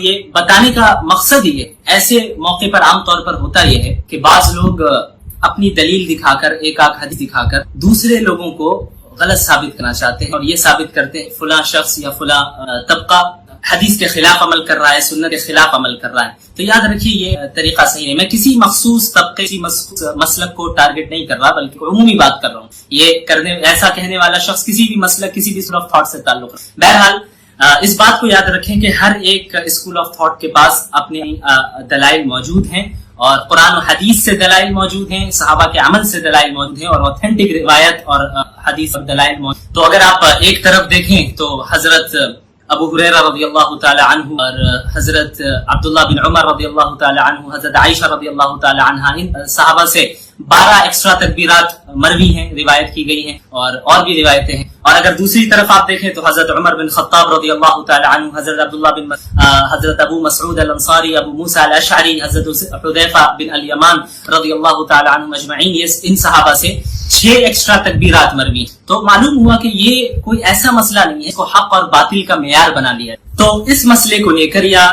یہ بتانے کا مقصد یہ ایسے موقع پر عام طور پر ہوتا یہ ہے کہ بعض لوگ اپنی دلیل دکھا کر ایک آدھ حدیث دکھا کر دوسرے لوگوں کو غلط ثابت کرنا چاہتے ہیں اور یہ ثابت کرتے ہیں فلاں شخص یا فلاں طبقہ حدیث کے خلاف عمل کر رہا ہے، سنت کے خلاف عمل کر رہا ہے. تو یاد رکھیے یہ طریقہ صحیح نہیں. میں کسی مخصوص طبقے کی مسلک کو ٹارگٹ نہیں کر رہا بلکہ عمومی بات کر رہا ہوں. یہ ایسا کہنے والا شخص کسی بھی مسلک کسی بھی اسکول آف تھاٹ سے تعلق ہے. بہرحال اس بات کو یاد رکھیں کہ ہر ایک اسکول آف تھاٹ کے پاس اپنے دلائل موجود ہیں اور قرآن و حدیث سے دلائل موجود ہیں، صحابہ کے عمل سے دلائل موجود ہیں اور اوتھینٹک روایت اور حدیث اور دلائل موجود. تو اگر آپ ایک طرف دیکھیں تو حضرت ابو ہریرہ رضی اللہ تعالی عنہ اور حضرت عبداللہ بن عمر رضی اللہ تعالی عنہ، حضرت عائشہ رضی اللہ تعالی عنہ، ان صحابہ سے 12 ایکسٹرا تکبیرات مروی ہیں، روایت کی گئی ہیں اور بھی روایتیں ہیں. اور اگر دوسری طرف آپ دیکھیں تو حضرت عمر بن خطاب رضی اللہ تعالی عنہ، حضرت عبداللہ بن حضرت ابو مسعود الانصاری، ابو موسیٰ الاشعری، حضرت حذیفہ بن الیمان رضی اللہ تعالی عنہ اجمعین، ان صحابہ سے 6 ایکسٹرا تکبیرات مروی. تو معلوم ہوا کہ یہ کوئی ایسا مسئلہ نہیں ہے اس کو حق اور باطل کا معیار بنا لیا. تو اس مسئلے کو لے کر یا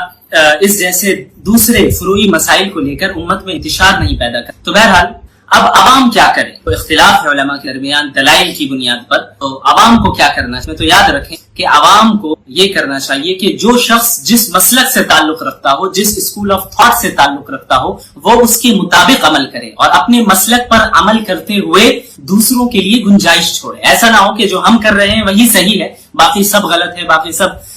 اس جیسے دوسرے فروعی مسائل کو لے کر امت میں انتشار نہیں پیدا کر. تو بہرحال اب عوام کیا کرے؟ تو اختلاف ہے علماء کے درمیان دلائل کی بنیاد پر. تو عوام کو کیا کرنا چاہیے؟ تو یاد رکھیں کہ عوام کو یہ کرنا چاہیے کہ جو شخص جس مسلک سے تعلق رکھتا ہو، جس اسکول آف تھاٹ سے تعلق رکھتا ہو، وہ اس کے مطابق عمل کرے اور اپنے مسلک پر عمل کرتے ہوئے دوسروں کے لیے گنجائش چھوڑے. ایسا نہ ہو کہ جو ہم کر رہے ہیں وہی صحیح ہے، باقی سب غلط ہے، باقی سب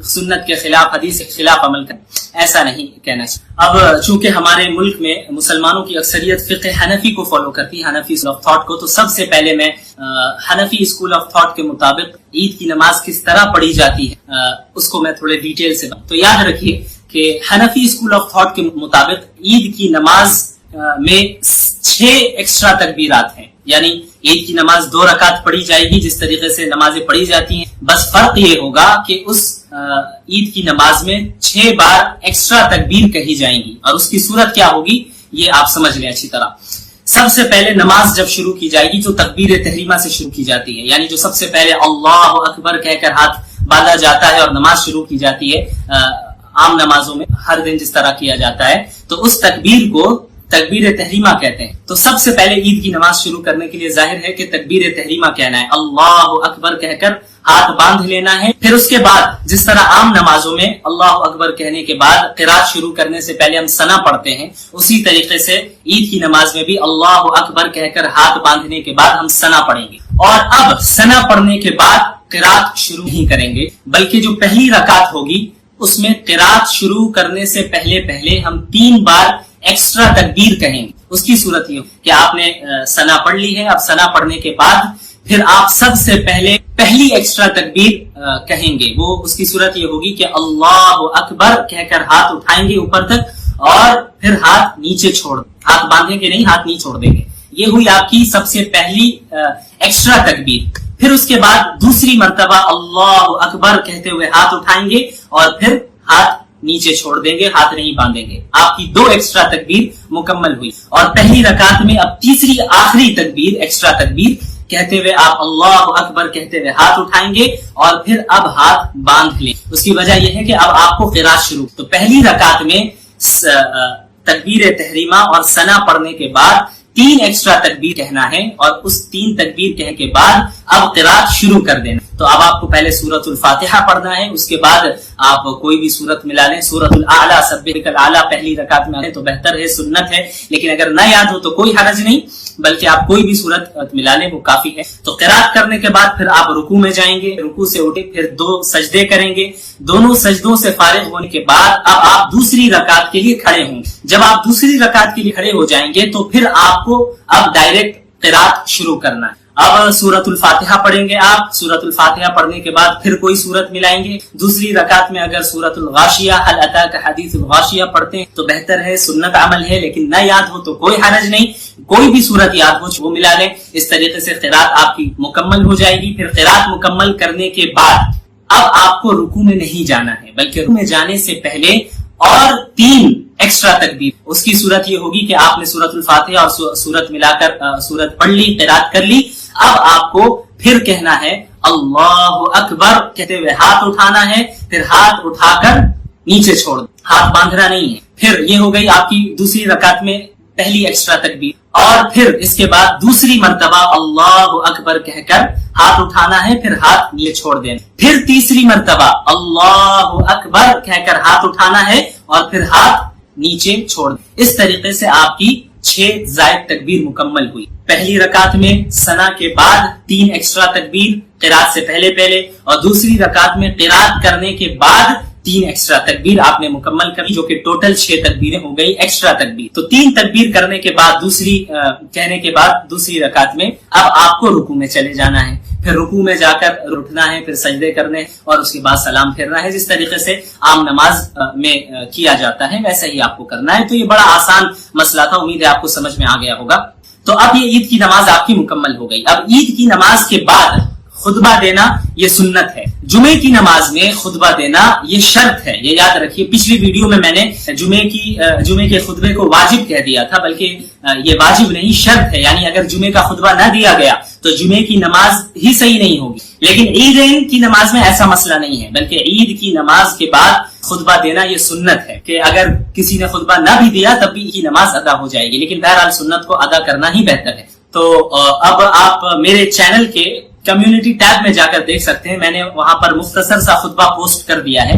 سنت کے خلاف، حدیث کے خلاف عمل کریں. ایسا نہیں کہنا چاہیے. اب چونکہ ہمارے ملک میں مسلمانوں کی اکثریت فقہ حنفی کو فالو کرتی ہے، حنفی اسکول آف تھاٹ کو، تو سب سے پہلے میں حنفی اسکول آف تھاٹ کے مطابق عید کی نماز کس طرح پڑھی جاتی ہے اس کو میں تھوڑے ڈیٹیل سے تو یاد رکھیے کہ حنفی اسکول آف تھاٹ کے مطابق عید کی نماز میں 6 ایکسٹرا تکبیرات ہیں. یعنی عید کی نماز 2 رکعت پڑھی جائے گی جس طریقے سے نمازیں پڑھی جاتی ہیں، بس فرق یہ ہوگا کہ اس عید کی نماز میں 6 بار ایکسٹرا تکبیر کہی جائیں گی. اور اس کی صورت کیا ہوگی یہ آپ سمجھ لیں اچھی طرح. سب سے پہلے نماز جب شروع کی جائے گی تو تکبیر تحریمہ سے شروع کی جاتی ہے. یعنی جو سب سے پہلے اللہ اکبر کہہ کر ہاتھ باندھا جاتا ہے اور نماز شروع کی جاتی ہے عام نمازوں میں ہر دن جس طرح کیا جاتا ہے، تو اس تکبیر کو تکبیر تحریمہ کہتے ہیں. تو سب سے پہلے عید کی نماز شروع کرنے کے لیے ظاہر ہے کہ تکبیر تحریمہ کہنا ہے، اللہ اکبر کہہ کر ہاتھ باندھ لینا ہے. پھر اس کے بعد جس طرح عام نمازوں میں اللہ اکبر کہنے کے بعد قرات شروع کرنے سے پہلے ہم ثنا پڑھتے ہیں، اسی طریقے سے عید کی نماز میں بھی اللہ اکبر کہہ کر ہاتھ باندھنے کے بعد ہم ثنا پڑھیں گے. اور اب ثنا پڑھنے کے بعد قرات شروع نہیں کریں گے، بلکہ جو پہلی رکعت ہوگی اس میں قرات شروع کرنے سے پہلے ہم 3 بار ایکسٹرا تکبیر کہیں گے. اس کی صورت یہ کہ آپ نے ثنا پڑھ لی ہے، اب ثنا پڑھنے کے بعد پھر آپ سب سے پہلے پہلی ایکسٹرا تکبیر کہیں گے. وہ اس کی صورت یہ ہوگی کہ اللہ اکبر کہہ کر ہاتھ اٹھائیں گے اوپر تک اور پھر ہاتھ نیچے چھوڑ، ہاتھ باندھیں گے نہیں، ہاتھ نہیں چھوڑ دیں گے. یہ ہوئی آپ کی سب سے پہلی ایکسٹرا تکبیر. پھر اس کے بعد دوسری مرتبہ اللہ اکبر کہتے ہوئے ہاتھ اٹھائیں گے اور پھر ہاتھ نیچے چھوڑ دیں گے، ہاتھ نہیں باندھیں گے. آپ کی 2 ایکسٹرا تکبیر مکمل ہوئی. اور پہلی رکعت میں اب تیسری آخری تکبیر ایکسٹرا تکبیر کہتے ہوئے آپ اللہ اکبر کہتے ہوئے ہاتھ اٹھائیں گے اور پھر اب ہاتھ باندھ لیں. اس کی وجہ یہ ہے کہ اب آپ کو قرات شروع. تو پہلی رکعت میں تکبیر تحریمہ اور ثنا پڑھنے کے بعد 3 ایکسٹرا تکبیر کہنا ہے اور اس 3 تکبیر کہنے کے بعد اب قرات شروع کر دینا. تو اب آپ کو پہلے سورۃ الفاتحہ پڑھنا ہے، اس کے بعد آپ کوئی بھی سورت ملا لیں. سورۃ الاعلیٰ سبح الاعلیٰ پہلی رکعت میں تو بہتر ہے، سنت ہے، لیکن اگر نہ یاد ہو تو کوئی حرج نہیں، بلکہ آپ کوئی بھی سورت ملا لیں وہ کافی ہے. تو قرات کرنے کے بعد پھر آپ رکوع میں جائیں گے، رکوع سے اٹھے پھر 2 سجدے کریں گے. دونوں سجدوں سے فارغ ہونے کے بعد اب آپ دوسری رکعت کے لیے کھڑے ہوں. جب آپ دوسری رکعت کے لیے کھڑے ہو جائیں گے تو پھر آپ کو اب ڈائریکٹ قرات شروع کرنا ہے. اب سورۃ الفاتحہ پڑھیں گے آپ. سورۃ الفاتحہ پڑھنے کے بعد پھر کوئی سورت ملائیں گے. دوسری رکعت میں اگر سورۃ الغاشیہ هل اتاک حدیث الغاشیہ پڑھتے ہیں تو بہتر ہے، سنت عمل ہے، لیکن نہ یاد ہو تو کوئی حرج نہیں، کوئی بھی سورت یاد ہو وہ ملا لیں. اس طریقے سے قرات آپ کی مکمل ہو جائے گی. پھر قرات مکمل کرنے کے بعد اب آپ کو رکوع میں نہیں جانا ہے، بلکہ رکوع میں جانے سے پہلے اور 3 ایکسٹرا تکبیر. اس کی صورت یہ ہوگی کہ آپ نے سورۃ الفاتحہ اور سورت ملا کر سورت پڑھ لی، قرات کر لی. اب آپ کو پھر کہنا ہے اللہ اکبر کہتے ہوئے ہاتھ اٹھانا ہے، پھر ہاتھ اٹھا کر نیچے چھوڑ دیں، ہاتھ باندھنا نہیں ہے۔ پھر یہ ہو گئی آپ کی دوسری رکعت میں پہلی ایکسٹرا تکبیر، اور پھر اس کے بعد دوسری مرتبہ اللہ اکبر کہہ کر ہاتھ اٹھانا ہے، پھر ہاتھ نیچے چھوڑ دینا، پھر تیسری مرتبہ اللہ اکبر کہہ کر ہاتھ اٹھانا ہے اور پھر ہاتھ نیچے چھوڑ دینا۔ اس طریقے سے آپ کی 6 زائد تکبیر مکمل ہوئی۔ پہلی رکعت میں ثنا کے بعد 3 ایکسٹرا تکبیر قرات سے پہلے اور دوسری رکعت میں قرات کرنے کے بعد 3 ایکسٹرا تکبیر آپ نے مکمل کری، جو کہ ٹوٹل 6 تکبیریں ہو گئی ایکسٹرا تکبیر۔ تو 3 تکبیر کرنے کے بعد کہنے کے بعد دوسری رکعت میں اب آپ کو رکوع میں چلے جانا ہے، پھر رکوع میں جا کر اٹھنا ہے، پھر سجدے کرنے اور اس کے بعد سلام پھیرنا ہے، جس طریقے سے عام نماز میں کیا جاتا ہے ویسا ہی آپ کو کرنا ہے۔ تو یہ بڑا آسان مسئلہ تھا، امید ہے آپ کو سمجھ میں آ گیا ہوگا۔ تو اب یہ عید کی نماز آپ کی مکمل ہو گئی۔ اب عید کی نماز کے بعد خطبہ دینا یہ سنت ہے، جمعے کی نماز میں خطبہ دینا یہ شرط ہے، یہ یاد رکھیے۔ پچھلی ویڈیو میں نے جمعے کے خطبے کو واجب کہہ دیا تھا، بلکہ یہ واجب نہیں شرط ہے، یعنی اگر جمعے کا خطبہ نہ دیا گیا تو جمعے کی نماز ہی صحیح نہیں ہوگی۔ لیکن عیدین کی نماز میں ایسا مسئلہ نہیں ہے، بلکہ عید کی نماز کے بعد خطبہ دینا یہ سنت ہے کہ اگر کسی نے خطبہ نہ بھی دیا تب بھی یہ نماز ادا ہو جائے گی، لیکن بہرحال سنت کو ادا کرنا ہی بہتر ہے۔ تو اب آپ میرے چینل کے کمیونٹی ٹیب میں جا کر دیکھ سکتے ہیں، میں نے وہاں پر مختصر سا خطبہ پوسٹ کر دیا ہے،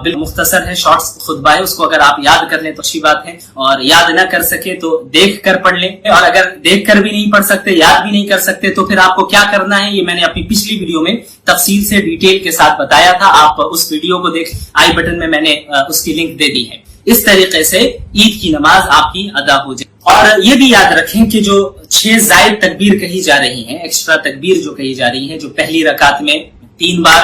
بالکل مختصر ہے، شارٹس خطبہ ہے، اس کو اگر آپ یاد کر لیں تو اچھی بات ہے، اور یاد نہ کر سکے تو دیکھ کر پڑھ لیں، اور اگر دیکھ کر بھی نہیں پڑھ سکتے، یاد بھی نہیں کر سکتے، تو پھر آپ کو کیا کرنا ہے یہ میں نے اپنی پچھلی ویڈیو میں تفصیل سے ڈیٹیل کے ساتھ بتایا تھا، آپ اس ویڈیو کو دیکھ، آئی بٹن میں نے اس کی لنک دے دی ہے۔ اس طریقے سے عید کی نماز آپ کی ادا ہو جائے۔ اور یہ بھی یاد رکھیں کہ جو 6 زائد تکبیر کہی جا رہی ہیں، ایکسٹرا تکبیر جو کہی جا رہی ہیں، جو پہلی رکعت میں 3 بار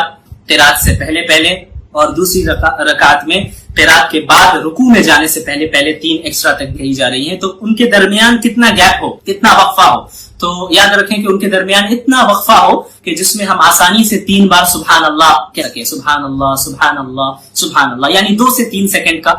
قرات سے پہلے اور دوسری رکعت میں قرات کے بعد رکوع میں جانے سے پہلے 3 ایکسٹرا تک کہی جا رہی ہیں، تو ان کے درمیان کتنا گیپ ہو، کتنا وقفہ ہو، تو یاد رکھیں کہ ان کے درمیان اتنا وقفہ ہو کہ جس میں ہم آسانی سے 3 بار سبحان اللہ کہہ سکیں، سبحان اللہ سبحان اللہ سبحان اللہ، یعنی 2 سے 3 سیکنڈ کا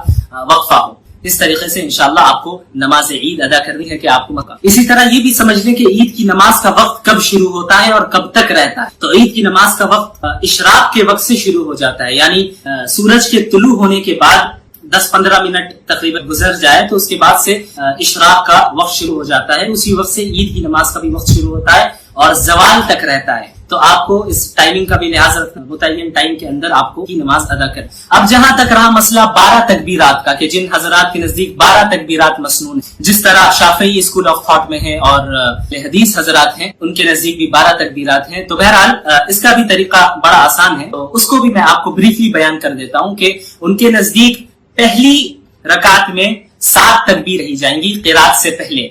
وقفہ ہو۔ اس طریقے سے انشاءاللہ آپ کو نماز عید ادا کرنی ہے کہ آپ کو مکہ۔ اسی طرح یہ بھی سمجھ لیں کہ عید کی نماز کا وقت کب شروع ہوتا ہے اور کب تک رہتا ہے۔ تو عید کی نماز کا وقت اشراق کے وقت سے شروع ہو جاتا ہے، یعنی سورج کے طلوع ہونے کے بعد 10-15 منٹ تقریباً گزر جائے تو اس کے بعد سے اشراق کا وقت شروع ہو جاتا ہے، اسی وقت سے عید کی نماز کا بھی وقت شروع ہوتا ہے اور زوال تک رہتا ہے۔ تو آپ کو اس ٹائمنگ کا بھی لحاظ رکھنا، متعین ٹائم کے اندر آپ کو کی نماز ادا کریں۔ اب جہاں تک رہا مسئلہ 12 تکبیرات کا، کہ جن حضرات کے نزدیک 12 تکبیرات مسنون ہیں، جس طرح شافعی اسکول آف تھاٹ میں ہے اور حدیث حضرات ہیں ان کے نزدیک بھی 12 تکبیرات ہیں، تو بہرحال اس کا بھی طریقہ بڑا آسان ہے، تو اس کو بھی میں آپ کو بریفلی بیان کر دیتا ہوں کہ ان کے نزدیک پہلی رکعت میں 7 تکبیر ہی جائیں گی قرات سے پہلے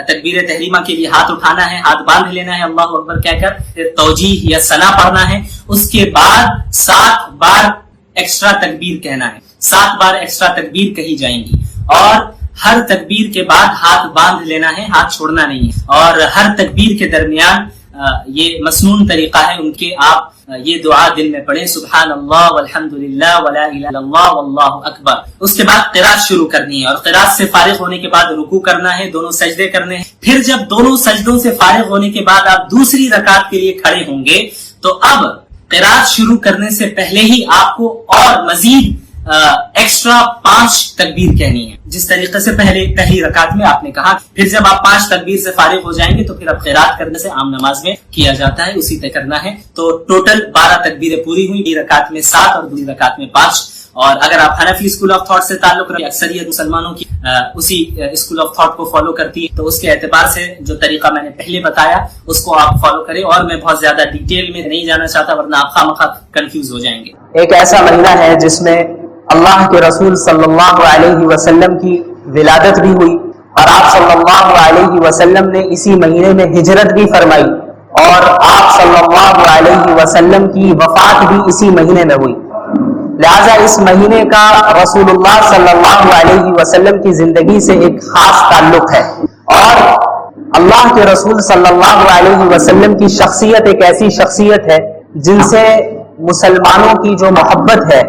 تکبیر تحریمہ کے لیے ہاتھ اٹھانا ہے، ہاتھ باندھ لینا ہے اللہ اکبر کہہ کر، پھر توجیہ یا ثنا پڑھنا ہے، اس کے بعد 7 بار ایکسٹرا تکبیر کہنا ہے، 7 بار ایکسٹرا تکبیر کہی جائیں گی، اور ہر تکبیر کے بعد ہاتھ باندھ لینا ہے، ہاتھ چھوڑنا نہیں ہے، اور ہر تکبیر کے درمیان یہ مسنون طریقہ ہے ان کے، آپ یہ دعا دل میں پڑھیں، سبحان اللہ والحمدللہ ولا الہ الا اللہ واللہ اکبر۔ اس کے بعد قرات شروع کرنی ہے، اور قرات سے فارغ ہونے کے بعد رکوع کرنا ہے، دونوں سجدے کرنے ہیں، پھر جب دونوں سجدوں سے فارغ ہونے کے بعد آپ دوسری رکعت کے لیے کھڑے ہوں گے تو اب قرات شروع کرنے سے پہلے ہی آپ کو اور مزید ایکسٹرا 5 تکبیر کہنی ہے، جس طریقے سے پہلی رکعت میں آپ نے کہا۔ پھر جب آپ 5 تکبیر سے فارغ ہو جائیں گے تو پھر اب قرات کرنے سے عام نماز میں کیا جاتا ہے، اسی طرح کرنا ہے۔ تو ٹوٹل 12 تکبیریں پوری ہوئی، ایک رکعت میں 7 اور دوسری رکعت میں 5۔ اور اگر آپ حنفی اسکول آف تھاٹ سے تعلق رکھیں، اکثریت مسلمانوں کی اسی اسکول آف تھاٹ کو فالو کرتی ہے، تو اس کے اعتبار سے جو طریقہ میں نے پہلے بتایا اس کو آپ فالو کریں، اور میں بہت زیادہ ڈیٹیل میں نہیں جانا چاہتا ورنہ آپ خواہ کنفیوز ہو جائیں گے۔ ایک ایسا مہینہ ہے جس میں اللہ کے رسول صلی اللہ علیہ وسلم کی ولادت بھی ہوئی، اور آپ صلی اللہ علیہ وسلم نے اسی مہینے میں ہجرت بھی فرمائی، اور آپ صلی اللہ علیہ وسلم کی وفات بھی اسی مہینے میں ہوئی، لہذا اس مہینے کا رسول اللہ صلی اللہ علیہ وسلم کی زندگی سے ایک خاص تعلق ہے، اور اللہ کے رسول صلی اللہ علیہ وسلم کی شخصیت ایک ایسی شخصیت ہے جن سے مسلمانوں کی جو محبت ہے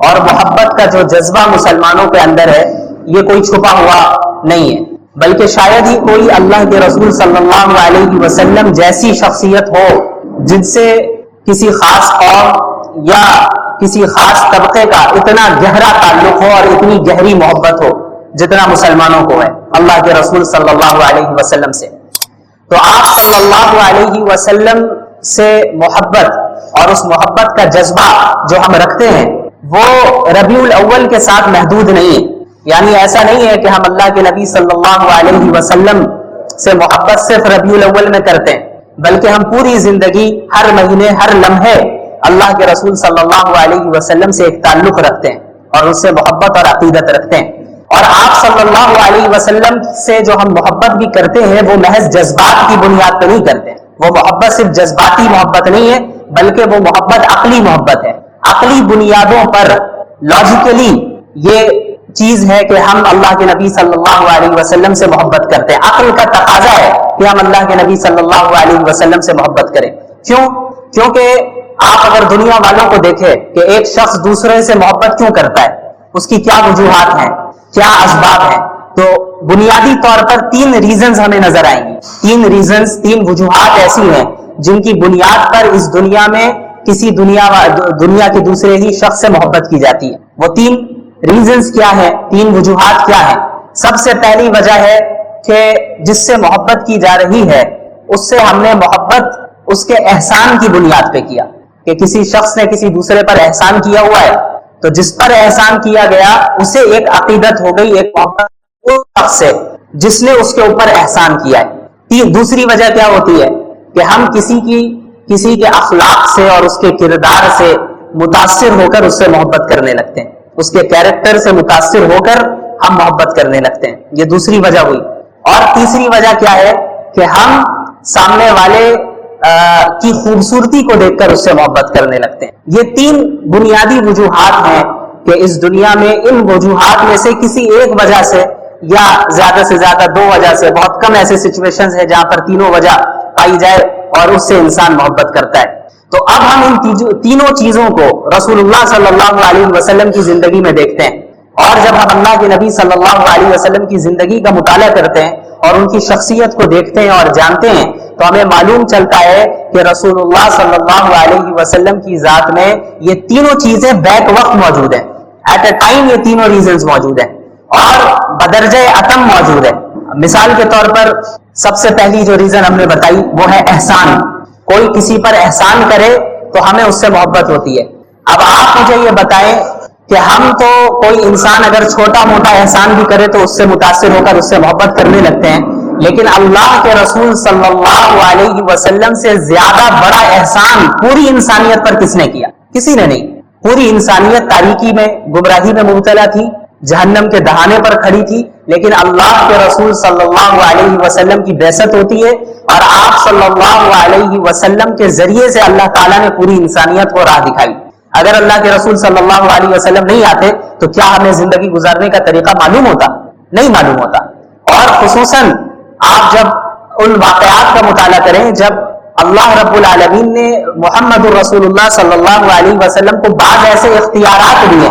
اور محبت کا جو جذبہ مسلمانوں کے اندر ہے یہ کوئی چھپا ہوا نہیں ہے، بلکہ شاید ہی کوئی اللہ کے رسول صلی اللہ علیہ وسلم جیسی شخصیت ہو جن سے کسی خاص قوم یا کسی خاص طبقے کا اتنا گہرا تعلق ہو اور اتنی گہری محبت ہو جتنا مسلمانوں کو ہے اللہ کے رسول صلی اللہ علیہ وسلم سے. تو آپ صلی اللہ علیہ وسلم سے محبت اور اس محبت کا جذبہ جو ہم رکھتے ہیں وہ ربیع الاول کے ساتھ محدود نہیں ہے. یعنی ایسا نہیں ہے کہ ہم اللہ کے نبی صلی اللہ علیہ وسلم سے محبت صرف ربیع الاول میں کرتے ہیں، بلکہ ہم پوری زندگی ہر مہینے ہر لمحے اللہ کے رسول صلی اللہ علیہ وسلم سے ایک تعلق رکھتے ہیں اور اس سے محبت اور عقیدت رکھتے ہیں. اور آپ صلی اللہ علیہ وسلم سے جو ہم محبت بھی کرتے ہیں وہ محض جذبات کی بنیاد پر نہیں کرتے ہیں. وہ محبت صرف جذباتی محبت نہیں ہے بلکہ وہ محبت عقلی محبت ہے. عقلی بنیادوں پر لاجیکلی یہ چیز ہے کہ ہم اللہ کے نبی صلی اللہ علیہ وسلم سے محبت کرتے ہیں. عقل کا تقاضا ہے کہ ہم اللہ کے نبی صلی اللہ علیہ وسلم سے محبت کریں. کیونکہ آپ اگر دنیا والوں کو دیکھیں کہ ایک شخص دوسرے سے محبت کیوں کرتا ہے، اس کی کیا وجوہات ہیں، کیا اسباب ہیں، تو بنیادی طور پر 3 ریزنز ہمیں نظر آئیں گی. 3 وجوہات ایسی ہیں جن کی بنیاد پر اس دنیا میں کسی دنیا کے دوسرے ہی شخص سے محبت کی جاتی ہے. وہ 3 ریزنز کیا ہیں، 3 وجوہات کیا ہیں؟ سب سے پہلی وجہ ہے کہ جس سے محبت کی جا رہی ہے اس سے ہم نے محبت اس کے احسان کی بنیاد پہ کیا کہ کسی شخص نے کسی دوسرے پر احسان کیا ہوا ہے تو جس پر احسان کیا گیا اسے ایک عقیدت ہو گئی، ایک محبت اس شخص سے جس نے اس کے اوپر احسان کیا ہے. دوسری وجہ کیا ہوتی ہے کہ ہم کسی کے اخلاق سے اور اس کے کردار سے متاثر ہو کر اس سے محبت کرنے لگتے ہیں، اس کے کیریکٹر سے متاثر ہو کر ہم محبت کرنے لگتے ہیں. یہ دوسری وجہ ہوئی. اور تیسری وجہ کیا ہے کہ ہم سامنے والے کی خوبصورتی کو دیکھ کر اس سے محبت کرنے لگتے ہیں. یہ 3 بنیادی وجوہات ہیں کہ اس دنیا میں ان وجوہات میں سے کسی ایک وجہ سے یا زیادہ سے زیادہ 2 وجہ سے، بہت کم ایسے سچویشنز ہیں جہاں پر تینوں وجہ پائی جائے اور اس سے انسان محبت کرتا ہے. تو اب ہم ان تینوں چیزوں کو رسول اللہ صلی اللہ علیہ وسلم کی زندگی میں دیکھتے ہیں، اور جب ہم اللہ کے نبی صلی اللہ علیہ وسلم کی زندگی کا مطالعہ کرتے ہیں اور ان کی شخصیت کو دیکھتے ہیں اور جانتے ہیں تو ہمیں معلوم چلتا ہے کہ رسول اللہ صلی اللہ علیہ وسلم کی ذات میں یہ تینوں چیزیں بیک وقت موجود ہیں. ایٹ اے ٹائم یہ تینوں ریزنز موجود ہیں اور بدرجہ اتم موجود ہے. مثال کے طور پر سب سے پہلی جو ریزن ہم نے بتائی وہ ہے احسان. کوئی کسی پر احسان کرے تو ہمیں اس سے محبت ہوتی ہے. اب آپ مجھے یہ بتائیں کہ ہم تو کوئی انسان اگر چھوٹا موٹا احسان بھی کرے تو اس سے متاثر ہو کر اس سے محبت کرنے لگتے ہیں، لیکن اللہ کے رسول صلی اللہ علیہ وسلم سے زیادہ بڑا احسان پوری انسانیت پر کس نے کیا؟ کسی نے نہیں. پوری انسانیت تاریکی میں، گمراہی میں مبتلا تھی، جہنم کے دہانے پر کھڑی تھی، لیکن اللہ کے رسول صلی اللہ علیہ وسلم کی بعثت ہوتی ہے اور آپ صلی اللہ علیہ وسلم کے ذریعے سے اللہ تعالیٰ نے پوری انسانیت کو راہ دکھائی. اگر اللہ کے رسول صلی اللہ علیہ وسلم نہیں آتے تو کیا ہمیں زندگی گزارنے کا طریقہ معلوم ہوتا؟ نہیں معلوم ہوتا. اور خصوصاً آپ جب ان واقعات کا مطالعہ کریں جب اللہ رب العالمین نے محمد الرسول اللہ صلی اللہ علیہ وسلم کو بعض ایسے اختیارات دیے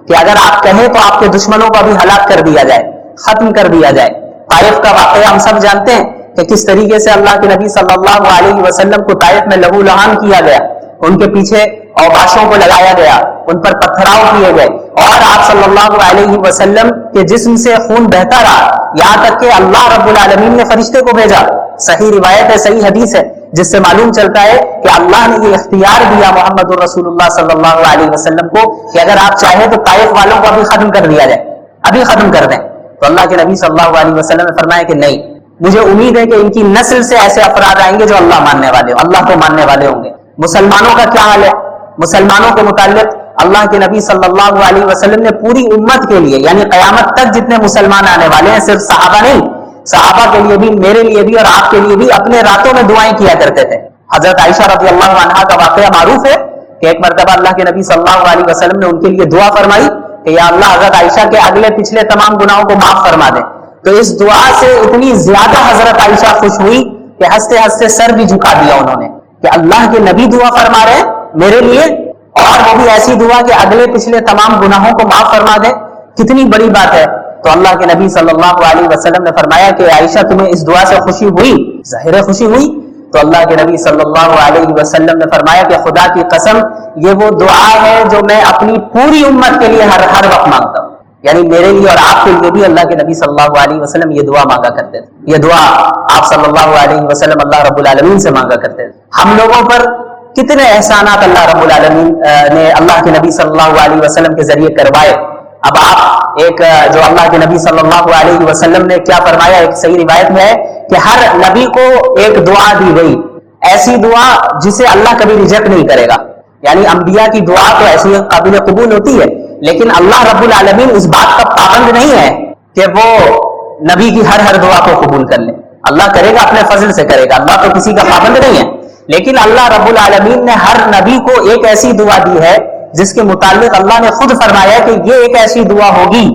کہ اگر آپ کہیں تو آپ کے دشمنوں کو بھی ہلاک کر دیا جائے، ختم کر دیا جائے. طائف کا واقعہ ہم سب جانتے ہیں کہ کس طریقے سے اللہ کے نبی صلی اللہ علیہ وسلم کو طائف میں لہو لہان کیا گیا، ان کے پیچھے اوباشوں کو لگایا گیا، ان پر پتھراؤ کیے گئے اور آپ صلی اللہ علیہ وسلم کے جسم سے خون بہتا رہا، یہاں تک کہ اللہ رب العالمین نے فرشتے کو بھیجا. صحیح روایت ہے، صحیح حدیث ہے جس سے معلوم چلتا ہے کہ اللہ نے یہ اختیار دیا محمد الرسول اللہ صلی اللہ علیہ وسلم کو کہ اگر آپ چاہیں تو طائف والوں کو ابھی ختم کر دیا جائے، ابھی ختم کر دیں. تو اللہ کے نبی صلی اللہ علیہ وسلم نے فرمایا کہ نہیں، مجھے امید ہے کہ ان کی نسل سے ایسے افراد آئیں گے جو اللہ ماننے والے ہوں، اللہ کو ماننے والے ہوں گے. مسلمانوں کا کیا حال ہے؟ مسلمانوں کے متعلق اللہ کے نبی صلی اللہ علیہ وسلم نے پوری امت کے لیے، یعنی قیامت تک جتنے مسلمان آنے والے ہیں، صرف صحابہ نہیں، صحابہ کے لیے بھی، میرے لیے بھی اور آپ کے لیے بھی اپنے راتوں میں دعائیں کیا کرتے تھے. حضرت عائشہ رضی اللہ عنہا کا واقعہ معروف ہے کہ ایک مرتبہ اللہ کے نبی صلی اللہ علیہ وسلم نے ان کے لیے دعا فرمائی کہ یا اللہ حضرت عائشہ کے اگلے پچھلے تمام گناہوں کو معاف فرما دے. تو اس دعا سے اتنی زیادہ حضرت عائشہ خوش ہوئی کہ ہنستے ہنستے سر بھی جھکا دیا انہوں نے کہ اللہ کے نبی دعا فرما رہے ہیں میرے لیے، اور وہ بھی ایسی دعا کہ اگلے پچھلے تمام گناہوں کو معاف فرما دے. کتنی بڑی بات ہے. تو اللہ کے نبی صلی اللہ علیہ وسلم نے فرمایا کہ عائشہ تمہیں اس دعا سے خوشی ہوئی؟ ظاہر ہے خوشی ہوئی. تو اللہ کے نبی صلی اللہ علیہ وسلم نے فرمایا کہ خدا کی قسم یہ وہ دعا ہے جو میں اپنی پوری امت کے لیے ہر وقت مانگتا ہوں. یعنی میرے لیے اور آپ کے لیے بھی اللہ کے نبی صلی اللہ علیہ وسلم یہ دعا مانگا کرتے تھے. یہ دعا آپ صلی اللہ علیہ وسلم اللہ رب العالمین سے مانگا کرتے تھے. ہم لوگوں پر کتنے احسانات اللہ رب العالمین نے اللہ کے نبی صلی اللہ علیہ وسلم کے ذریعے کروائے. اب آپ ایک جو اللہ کے نبی صلی اللہ علیہ وسلم نے کیا فرمایا, ایک صحیح روایت میں ہے کہ ہر نبی کو ایک دعا دی گئی, ایسی دعا جسے اللہ کبھی ریجیکٹ نہیں کرے گا. یعنی انبیاء کی دعا تو ایسی قابل قبول ہوتی ہے, لیکن اللہ رب العالمین اس بات کا پابند نہیں ہے کہ وہ نبی کی ہر دعا کو قبول کر لے. اللہ کرے گا, اپنے فضل سے کرے گا, اللہ تو کسی کا پابند نہیں ہے. لیکن اللہ رب العالمین نے ہر نبی کو ایک ایسی دعا دی ہے جس کے متعلق اللہ نے خود فرمایا کہ یہ ایک ایسی دعا ہوگی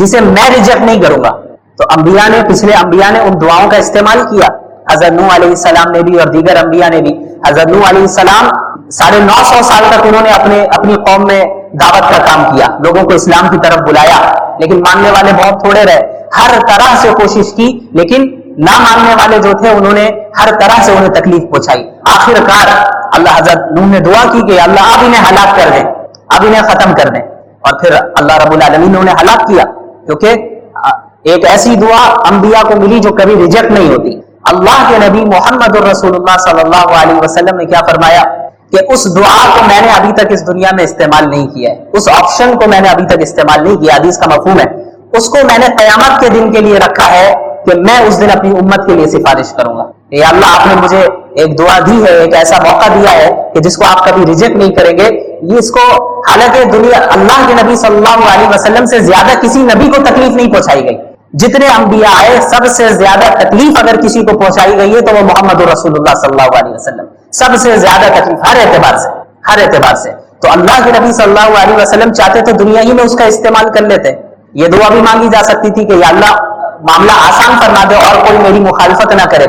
جسے میں ریجیکٹ نہیں کروں گا. تو انبیاء نے, پچھلے انبیاء نے ان دعاؤں کا استعمال کیا. حضرت نوح علیہ السلام نے بھی اور دیگر انبیاء نے بھی. حضرت نوح علیہ السلام 950 سال تک انہوں نے اپنی قوم میں دعوت کا کام کیا, لوگوں کو اسلام کی طرف بلایا, لیکن ماننے والے بہت تھوڑے رہے. ہر طرح سے کوشش کی, لیکن نہ ماننے والے جو تھے انہوں نے ہر طرح سے انہیں تکلیف پہنچائی. آخر کار اللہ حضرت نوح نے دعا کی کہ اللہ اب انہیں ہلاک کر دیں, اب انہیں ختم کر دیں. اور پھر اللہ رب العالمین نے انہیں ہلاک کیا, کیونکہ ایک ایسی دعا انبیاء کو ملی جو کبھی ریجیکٹ نہیں ہوتی. اللہ کے نبی محمد الرسول اللہ صلی اللہ علیہ وسلم نے کیا فرمایا کہ اس دعا کو میں نے ابھی تک اس دنیا میں استعمال نہیں کیا ہے, اس آپشن کو میں نے ابھی تک استعمال نہیں کیا. حدیث کا مفہوم ہے, اس کو میں نے قیامت کے دن کے لیے رکھا ہے کہ میں اس دن اپنی امت کے لیے سفارش کروں گا. یا اللہ آپ نے مجھے ایک دعا دی ہے, ایک ایسا موقع دیا ہے کہ جس کو آپ کبھی ریجیکٹ نہیں کریں گے. یہ اس کو حالانکہ دنیا اللہ کے نبی صلی اللہ علیہ وسلم سے زیادہ کسی نبی کو تکلیف نہیں پہنچائی گئی. جتنے انبیاء آئے سب سے زیادہ تکلیف اگر کسی کو پہنچائی گئی ہے تو وہ محمد رسول اللہ صلی اللہ علیہ وسلم, سب سے زیادہ تکلیف ہر اعتبار سے. تو اللہ کے نبی صلی اللہ علیہ وسلم چاہتے تو دنیا ہی میں اس کا استعمال کر لیتے. یہ دعا بھی مانگی جا سکتی تھی کہ یا اللہ معاملہ آسان فرما دے اور کوئی میری مخالفت نہ کرے,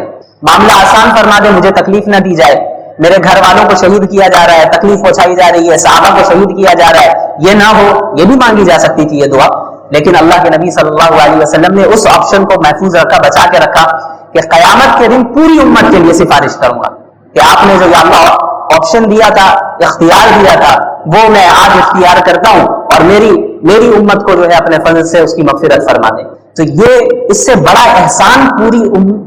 معاملہ آسان فرما دے, مجھے تکلیف نہ دی جائے, میرے گھر والوں کو شہید کیا جا رہا ہے, تکلیف پہنچائی جا رہی ہے, صحابہ کو شہید کیا جا رہا ہے, یہ نہ ہو. یہ بھی مانگی جا سکتی تھی یہ دعا. لیکن اللہ کے نبی صلی اللہ علیہ وسلم نے اس آپشن کو محفوظ رکھا, بچا کے رکھا کہ قیامت کے دن پوری امت کے لیے سفارش کروں گا کہ آپ نے جو یا اللہ آپشن دیا تھا, اختیار دیا تھا, وہ میں آج اختیار کرتا ہوں اور میری امت کو جو ہے اپنے فضل سے اس کی مغفرت فرما دے. تو یہ اس سے بڑا احسان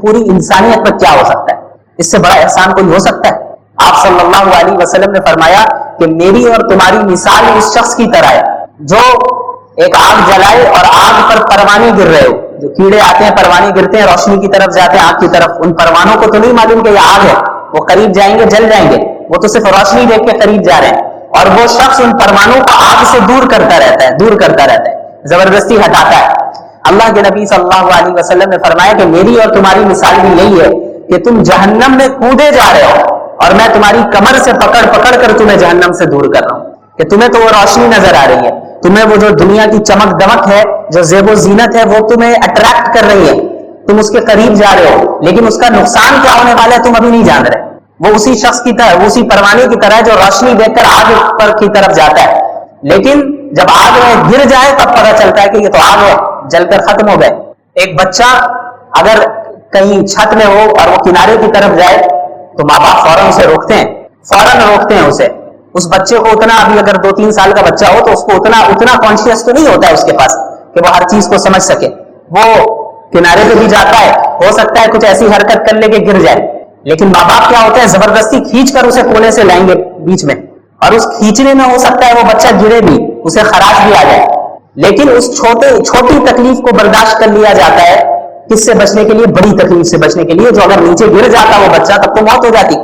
پوری انسانیت پر کیا ہو سکتا ہے؟ اس سے بڑا احسان کوئی ہو سکتا ہے؟ آپ صلی اللہ علیہ وسلم نے فرمایا کہ میری اور تمہاری مثال اس شخص کی طرح ہے جو ایک آگ جلائے اور آگ پر پروانے گر رہے ہو. جو کیڑے آتے ہیں پروانے گرتے ہیں, روشنی کی طرف جاتے ہیں, آگ کی طرف. ان پروانوں کو تو نہیں معلوم کہ یہ آگ ہے, وہ قریب جائیں گے جل جائیں گے, وہ تو صرف روشنی دیکھ کے قریب جا رہے ہیں. اور وہ شخص ان پروانوں کو آگ سے دور کرتا رہتا ہے, زبردستی ہٹاتا ہے. اللہ کے نبی صلی اللہ علیہ وسلم نے فرمایا کہ میری اور تمہاری مثال بھی یہی ہے کہ تم جہنم میں کودے جا رہے ہو اور میں تمہاری کمر سے پکڑ کر تمہیں جہنم سے دور کر رہا ہوں. کہ تمہیں تو وہ روشنی نظر آ رہی ہے, تمہیں وہ جو دنیا کی چمک دمک ہے, جو زیب و زینت ہے, وہ تمہیں اٹریکٹ کر رہی ہے, تم اس کے قریب جا رہے ہو, لیکن اس کا نقصان کیا ہونے والا ہے تم ابھی نہیں جان رہے. وہ اسی شخص کی طرح, اسی پروانے کی طرح جو روشنی دیکھ کر آگ پر کی طرف جاتا ہے, لیکن جب آگ میں گر جائے تب پتہ چلتا ہے کہ یہ تو آگ ہے, جل کر ختم ہو گئے. ایک بچہ اگر کہیں چھت میں ہو اور وہ کنارے کی طرف جائے تو ماں باپ فوراً اسے روکتے ہیں اسے. اس بچے کو اتنا, ابھی اگر 2-3 سال کا بچہ ہو تو اس کو اتنا کانشیس تو نہیں ہوتا ہے اس کے پاس کہ وہ ہر چیز کو سمجھ سکے. وہ کنارے پہ بھی جاتا ہے, ہو سکتا ہے کچھ ایسی حرکت کر لے کے گر جائے, لیکن ماں باپ کیا ہوتے ہیں زبردستی کھینچ کر اسے کونے سے لائیں گے بیچ میں, اور اس کھینچنے میں ہو سکتا ہے وہ بچہ گرے بھی, اسے خراش بھی آ جائے, لیکن اس چھوٹی تکلیف کو برداشت کر لیا جاتا ہے. کس سے بچنے کے لیے؟ بڑی تکلیف سے بچنے کے لیے, جو اگر نیچے گر جاتا وہ بچہ تب تو موت ہو جاتی.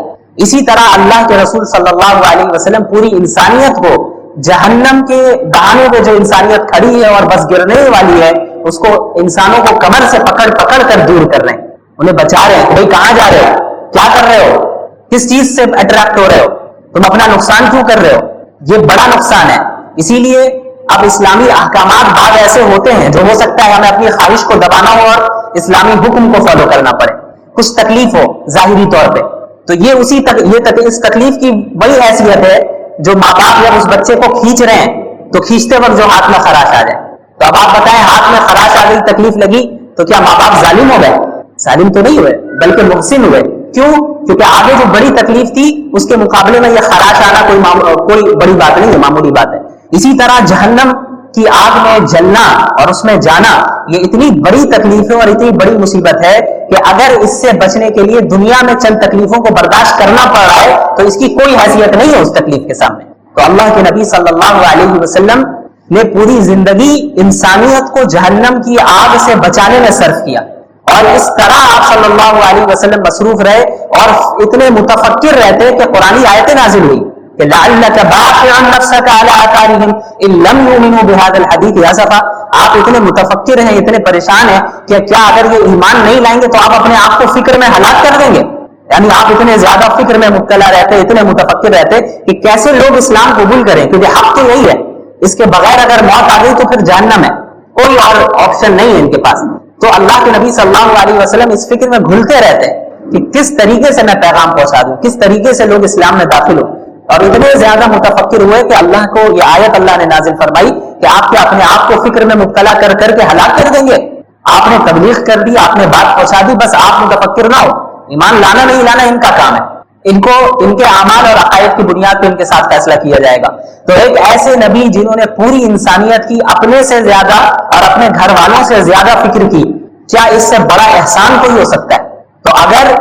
اسی طرح اللہ کے رسول صلی اللہ علیہ وسلم پوری انسانیت کو جہنم کے دہانے پہ جو انسانیت کھڑی ہے اور بس گرنے والی ہے, اس کو انسانوں کو کمر سے پکڑ کر دور کر رہے ہیں, انہیں بچا رہے ہیں. بھائی کہاں جا رہے ہو, کیا کر رہے ہو, کس چیز سے اٹریکٹ ہو رہے ہو, تم اپنا نقصان کیوں کر رہے ہو؟ یہ بڑا نقصان ہے. اسی لیے اب اسلامی احکامات بعض ایسے ہوتے ہیں جو ہو سکتا ہے ہمیں اپنی خواہش کو دبانا ہو اور اسلامی حکم کو فالو کرنا پڑے, کچھ تکلیف ہو ظاہری طور پہ, تو یہ اس تکلیف کی وہی حیثیت ہے جو ماں باپ جب اس بچے کو کھینچ رہے ہیں تو کھینچتے وقت جو ہاتھ میں خراش آ جائے. تو اب آپ بتائیں, ہاتھ میں خراش آ گئی, تکلیف لگی, تو کیا ماں باپ ظالم ہو گئے؟ ظالم تو نہیں ہوئے, بلکہ محسن ہوئے. کیوں؟ کیونکہ آگے جو بڑی تکلیف تھی اس کے مقابلے میں یہ خراش آنا کوئی بڑی بات نہیں ہے، معمولی بات ہے۔ اسی طرح جہنم کی آگ میں جلنا اور اس میں جانا یہ اتنی بڑی تکلیف ہے اور اتنی بڑی مصیبت ہے کہ اگر اس سے بچنے کے لیے دنیا میں چند تکلیفوں کو برداشت کرنا پڑ رہا ہے تو اس کی کوئی حیثیت نہیں ہے اس تکلیف کے سامنے۔ تو اللہ کے نبی صلی اللہ علیہ وسلم نے پوری زندگی انسانیت کو جہنم کی آگ سے بچانے میں صرف کیا، اور اس طرح آپ صلی اللہ علیہ وسلم مصروف رہے اور اتنے متفکر رہتے کہ قرآنی آیتیں نازل ہوئی کہ لعلک باخع نفسک علی آثارہم ان لم یؤمنوا بہذا الحدیث اسفا۔ آپ اتنے متفکر ہیں، اتنے پریشان ہیں کہ کیا اگر یہ ایمان نہیں لائیں گے تو آپ اپنے آپ کو فکر میں ہلاک کر دیں گے؟ یعنی آپ اتنے زیادہ فکر میں مبتلا رہتے، اتنے متفکر رہتے کہ کیسے لوگ اسلام قبول کریں، کیونکہ حق تو یہی ہے، اس کے بغیر اگر موت آ گئی تو پھر جہنم ہے، کوئی اور آپشن نہیں ہے ان کے پاس۔ تو اللہ کے نبی صلی اللہ علیہ وسلم اس فکر میں گھلتے رہتے ہیں کہ کس طریقے سے میں پیغام پہنچا دوں، کس طریقے سے لوگ اسلام میں داخل ہوں، اور اتنے زیادہ متفکر ہوئے کہ اللہ کو یہ آیت اللہ نے نازل فرمائی کہ آپ کیا اپنے آپ کو فکر میں مبتلا کر کر کے ہلاک کر دیں گے؟ آپ نے تبلیغ کر دی، آپ نے بات پہنچا دی، بس آپ متفکر نہ ہو، ایمان لانا نہیں لانا ان کا کام ہے، ان کو ان کے اعمال اور عقائد کی بنیاد پہ ان کے ساتھ فیصلہ کیا جائے گا۔ تو ایک ایسے نبی جنہوں نے پوری انسانیت کی اپنے سے زیادہ اور اپنے گھر والوں سے زیادہ فکر کی، کیا اس سے بڑا احسان کوئی ہو سکتا ہے؟ تو اگر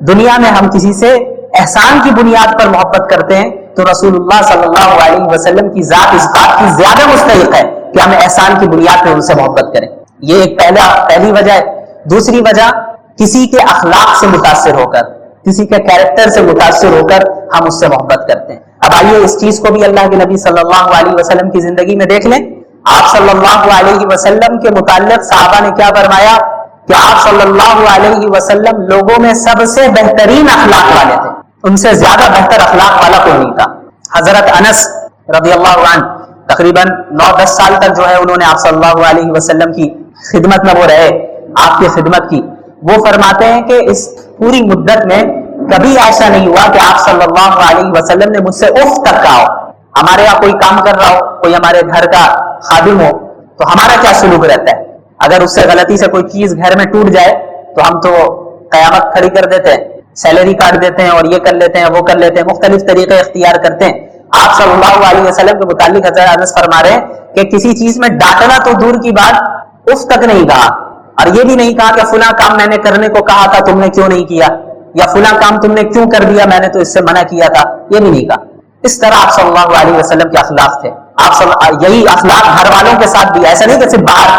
دنیا میں ہم کسی سے احسان کی بنیاد پر محبت کرتے ہیں تو رسول اللہ صلی اللہ علیہ وسلم کی ذات اس بات کی زیادہ مستحق ہے کہ ہم احسان کی بنیاد پر ان سے محبت کریں۔ یہ ایک پہلی وجہ ہے۔ دوسری وجہ، کسی کے اخلاق سے متاثر ہو کر، کسی کے کیریکٹر سے متاثر ہو کر ہم اس سے محبت کرتے ہیں۔ اب آئیے اس چیز کو بھی اللہ کے نبی صلی اللہ علیہ وسلم کی زندگی میں دیکھ لیں۔ آپ صلی اللہ علیہ وسلم کے متعلق صحابہ نے کیا فرمایا کہ آپ صلی اللہ علیہ وسلم لوگوں میں سب سے بہترین اخلاق والے تھے، ان سے زیادہ بہتر اخلاق والا کوئی نہیں تھا۔ حضرت انس رضی اللہ عنہ تقریباً 9-10 سال تک جو ہے انہوں نے آپ صلی اللہ علیہ وسلم کی خدمت میں وہ رہے، آپ کی خدمت کی۔ وہ فرماتے ہیں کہ اس پوری مدت میں کبھی ایسا نہیں ہوا کہ آپ صلی اللہ علیہ وسلم نے مجھ سے اف تک کہا ہو۔ ہمارے یہاں کوئی کام کر رہا ہو، کوئی ہمارے گھر کا خادم ہو، تو ہمارا کیا سلوک رہتا ہے؟ اگر اس سے غلطی سے کوئی چیز گھر میں ٹوٹ جائے تو ہم تو قیامت کھڑی کر دیتے ہیں، سیلری کاٹ دیتے ہیں اور یہ کر لیتے ہیں، وہ کر لیتے ہیں، مختلف طریقے اختیار کرتے ہیں۔ آپ صلی اللہ علیہ وسلم کے متعلق حضرت انس فرما رہے ہیں کہ کسی چیز میں ڈانٹنا تو دور کی بات، اف تک نہیں کہا، اور یہ بھی نہیں کہا کہ فلاں کام میں نے کرنے کو کہا تھا تم نے کیوں نہیں کیا، یا فلاں کام تم نے کیوں کر دیا، میں نے تو اس سے منع کیا تھا، یہ بھی نہیں کہا۔ اس طرح آپ صلی اللہ علیہ وسلم کے اخلاق تھے۔ یہی اخلاق گھر والوں کے ساتھ بھی، ایسا نہیں کہ صرف باہر۔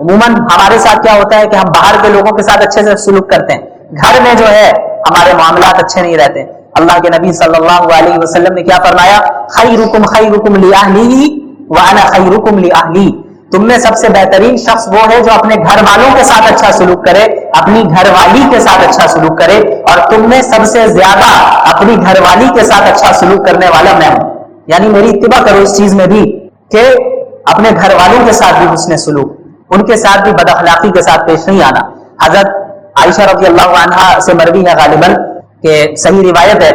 عموماً ہمارے ساتھ کیا ہوتا ہے کہ ہم باہر کے لوگوں کے ساتھ اچھے سے سلوک کرتے ہیں، گھر میں جو ہے ہمارے معاملات اچھے نہیں رہتے۔ اللہ کے نبی صلی اللہ علیہ وسلم نے کیا فرمایا؟ خیرکم خیرکم لأہلہ وانا خیرکم لأہلی۔ تم میں سب سے بہترین شخص وہ ہے جو اپنے گھر والوں کے ساتھ اچھا سلوک کرے، اپنی گھر والی کے ساتھ اچھا سلوک کرے، اور تم میں سب سے زیادہ اپنی گھر والی کے ساتھ اچھا سلوک کرنے والا میں ہوں۔ یعنی میری اتباع کرو اس چیز میں بھی کہ اپنے گھر والوں کے ساتھ بھی حسن سلوک، ان کے ساتھ بھی بد اخلاقی کے ساتھ پیش نہیں آنا۔ حضرت عائشہ رضی اللہ عنہا سے مروی ہے غالباً کہ صحیح روایت ہے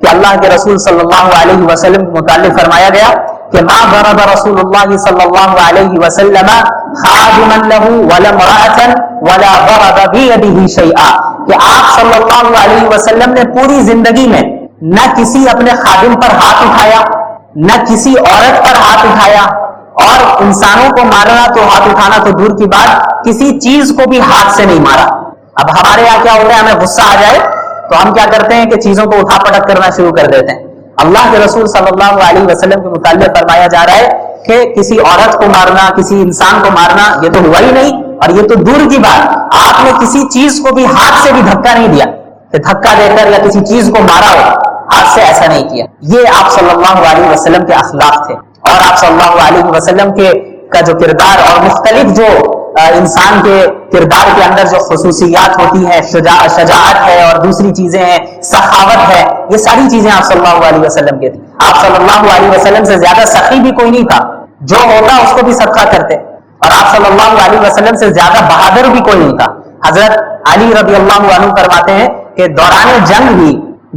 کہ اللہ کے رسول صلی اللہ علیہ وسلم کے متعلق فرمایا گیا کہ ما ضرب رسول اللہ صلی اللہ علیہ وسلم خادما له ولا امرأة ولا ضرب بيده شيئا، کہ آپ صلی اللہ علیہ وسلم نے پوری زندگی میں نہ کسی اپنے خادم پر ہاتھ اٹھایا، نہ کسی عورت پر ہاتھ اٹھایا، اور انسانوں کو مارنا تو ہاتھ اٹھانا تو دور کی بات، کسی چیز کو بھی ہاتھ سے نہیں مارا۔ اب ہمارے یہاں کیا ہوتا ہے، ہمیں غصہ آ جائے تو ہم کیا کرتے ہیں کہ چیزوں کو اٹھا پٹک کرنا شروع کر دیتے ہیں۔ اللہ کے رسول صلی اللہ علیہ وسلم کے متعلق فرمایا جا رہا ہے کہ کسی عورت کو مارنا، کسی انسان کو مارنا یہ تو ہوا ہی نہیں، اور یہ تو دور کی بات، آپ نے کسی چیز کو بھی ہاتھ سے بھی دھکا نہیں دیا کہ دھکا دے کر یا کسی چیز کو مارا ہو، ہاتھ سے ایسا نہیں کیا۔ یہ آپ صلی اللہ علیہ وسلم کے اخلاق تھے، اور آپ صلی اللہ علیہ وسلم کا جو کردار اور مختلف جو انسان کے کردار کے اندر جو خصوصیات ہوتی ہیں، شجاعت ہے اور دوسری چیزیں ہیں، سخاوت ہے، یہ ساری چیزیں آپ صلی اللہ علیہ وسلم کے تھے۔ آپ صلی اللہ علیہ وسلم سے زیادہ سخی بھی کوئی نہیں تھا، جو ہوتا اس کو بھی صدقہ کرتے، اور آپ صلی اللہ علیہ وسلم سے زیادہ بہادر بھی کوئی نہیں تھا۔ حضرت علی رضی اللہ عنہ فرماتے ہیں کہ دوران جنگ بھی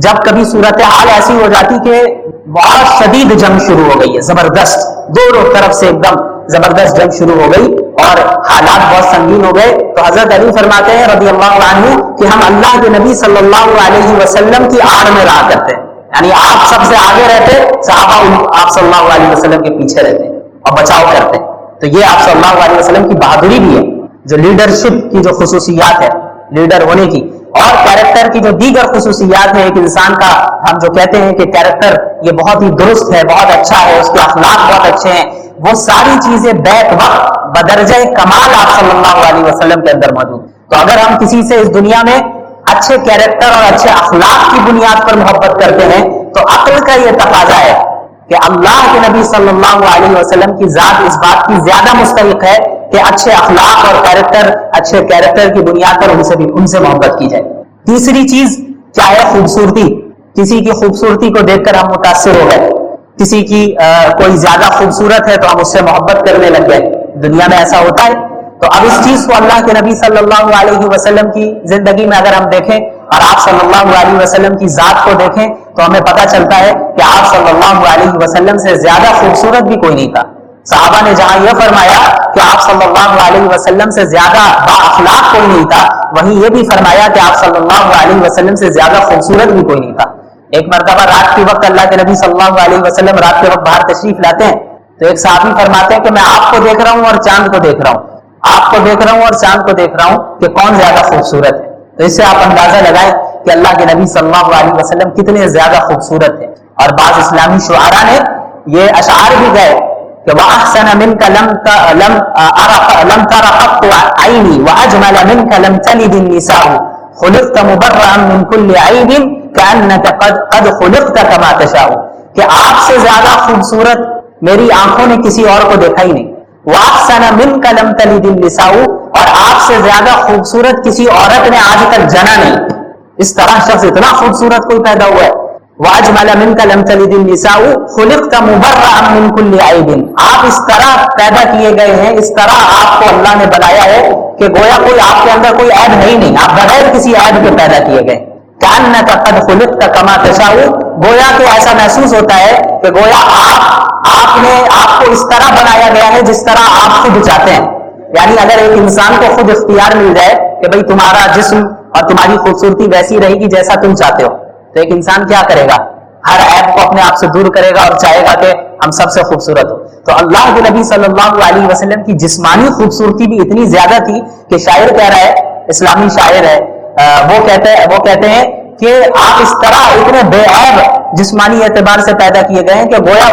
جب کبھی صورتحال ایسی ہو جاتی کہ بہت شدید جنگ شروع ہو گئی ہے، زبردست، دونوں طرف سے ایک دم زبردست جنگ شروع ہو گئی، اور حالات بہت سنگین ہو گئے تو حضرت علی فرماتے ہیں رضی اللہ عنہ کہ ہم اللہ کے نبی صلی اللہ علیہ وسلم کی آڑ میں رہا کرتے ہیں، یعنی آپ سب سے آگے رہتے، صحابہ آپ صلی اللہ علیہ وسلم کے پیچھے رہتے اور بچاؤ کرتے. تو یہ آپ صلی اللہ علیہ وسلم کی بہادری بھی ہے، جو لیڈرشپ کی جو خصوصیات ہے لیڈر ہونے کی، اور کیریکٹر کی جو دیگر خصوصیات ہیں. ایک انسان کا ہم جو کہتے ہیں کہ کیریکٹر یہ بہت ہی درست ہے، بہت اچھا ہے، اس کے اخلاق بہت اچھے ہیں، وہ ساری چیزیں بیک وقت بدرجہ کمال آپ صلی اللہ علیہ وسلم کے اندر موجود. تو اگر ہم کسی سے اس دنیا میں اچھے کیریکٹر اور اچھے اخلاق کی بنیاد پر محبت کرتے ہیں تو عقل کا یہ تقاضا ہے کہ اللہ کے نبی صلی اللہ علیہ وسلم کی ذات اس بات کی زیادہ مستحق ہے کہ اچھے اخلاق اور اچھے کیریکٹر کی بنیاد پر ان سے محبت کی جائے. تیسری چیز کیا ہے؟ خوبصورتی. کسی کی خوبصورتی کو دیکھ کر ہم متاثر ہو گئے، کسی کی کوئی زیادہ خوبصورت ہے تو ہم اس سے محبت کرنے لگ گئے. دنیا میں ایسا ہوتا ہے. تو اب اس چیز کو اللہ کے نبی صلی اللہ علیہ وسلم کی زندگی میں اگر ہم دیکھیں اور آپ صلی اللہ علیہ وسلم کی ذات کو دیکھیں تو ہمیں پتہ چلتا ہے کہ آپ صلی اللہ علیہ وسلم سے زیادہ خوبصورت بھی کوئی نہیں تھا. صحابہ نے جہاں یہ فرمایا کہ آپ صلی اللہ علیہ وسلم سے زیادہ با اخلاق کوئی نہیں تھا، وہیں یہ بھی فرمایا کہ آپ صلی اللہ علیہ وسلم سے زیادہ خوبصورت بھی کوئی نہیں تھا. ایک مرتبہ رات کے وقت اللہ کے نبی صلی اللہ علیہ وسلم رات کے وقت باہر تشریف لاتے ہیں تو ایک صحابی فرماتے ہیں کہ میں آپ کو دیکھ رہا ہوں اور چاند کو دیکھ رہا ہوں، آپ کو دیکھ رہا ہوں اور چاند کو دیکھ رہا ہوں کہ کون زیادہ خوبصورت ہے. تو اس سے آپ اندازہ لگائیں کہ اللہ کے نبی صلی اللہ علیہ وسلم کتنے زیادہ خوبصورت ہیں. اور بعض اسلامی شعراء نے یہ اشعار بھی گئے کہ وَأَحْسَنَ مِنْكَ لَمْ تَرَ قَطُّ عَيْنِي وَأَجْمَلَ مِنْكَ لَمْ تَلِدِ النِّسَاءُ خُلِقْتَ مُبَرَّأً مِنْ كُلِّ عَيْبٍ كَأَنَّكَ قَدْ خُلِقْتَ كَمَا تَشَاءُ. کہ آپ سے زیادہ خوبصورت میری آنکھوں نے کسی اور کو دیکھا ہی نہیں. وَأَحْسَنَ مِنْكَ لَمْ تَلِدِ النِّسَاءُ، اور آپ سے زیادہ خوبصورت کسی عورت نے آج تک جنا نہیں. اس طرح شخص اتنا خوبصورت کوئی پیدا ہوا ہے. وَأَجْمَلَ مِنْكَ لَمْ تَلِدِ النِّسَاءُ خُلِقْتَ مُبَرَّأً مِنْ كُلِّ عَيْبٍ. آپ اس طرح پیدا کیے گئے ہیں، اس طرح آپ کو اللہ نے بنایا ہے کہ گویا کوئی آپ کے اندر کوئی عیب ہے ہی نہیں، آپ بغیر کسی عیب کے پیدا کیے گئے. كَأَنَّكَ قَدْ خُلِقْتَ كَمَا تَشَاءُ، گویا کہ ایسا محسوس ہوتا ہے کہ گویا آپ کو اس طرح بنایا گیا ہے جس طرح آپ خود چاہتے ہیں. یعنی اگر ایک انسان کو خود اختیار مل جائے کہ بھئی تمہارا جسم اور تمہاری خوبصورتی ویسی رہے گی جیسا تم چاہتے ہو، تو ایک انسان کیا کرے گا؟ ہر عیب کو اپنے آپ سے دور کرے گا اور چاہے گا کہ ہم سب سے خوبصورت ہو. تو اللہ کے نبی صلی اللہ علیہ وسلم کی جسمانی خوبصورتی بھی اتنی زیادہ تھی کہ شاعر کہہ رہا ہے، اسلامی شاعر ہے، وہ کہتے ہیں کہ آپ اس طرح اتنے بے عیب جسمانی اعتبار سے پیدا کیے گئے ہیں کہ گویا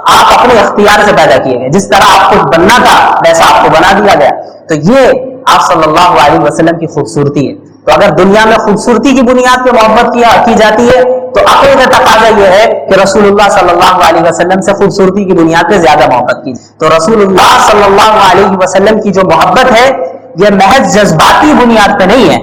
آپ اپنے اختیار سے پیدا کیے گئے، جس طرح آپ کو بننا تھا ویسا آپ کو بنا دیا گیا. تو یہ آپ صلی اللہ علیہ وسلم کی خوبصورتی ہے. تو اگر دنیا میں خوبصورتی کی بنیاد پہ محبت کی جاتی ہے تو عقل کا تقاضا یہ ہے کہ رسول اللہ صلی اللہ علیہ وسلم سے خوبصورتی کی بنیاد پہ زیادہ محبت کی. تو رسول اللہ صلی اللہ علیہ وسلم کی جو محبت ہے یہ محض جذباتی بنیاد پہ نہیں ہے،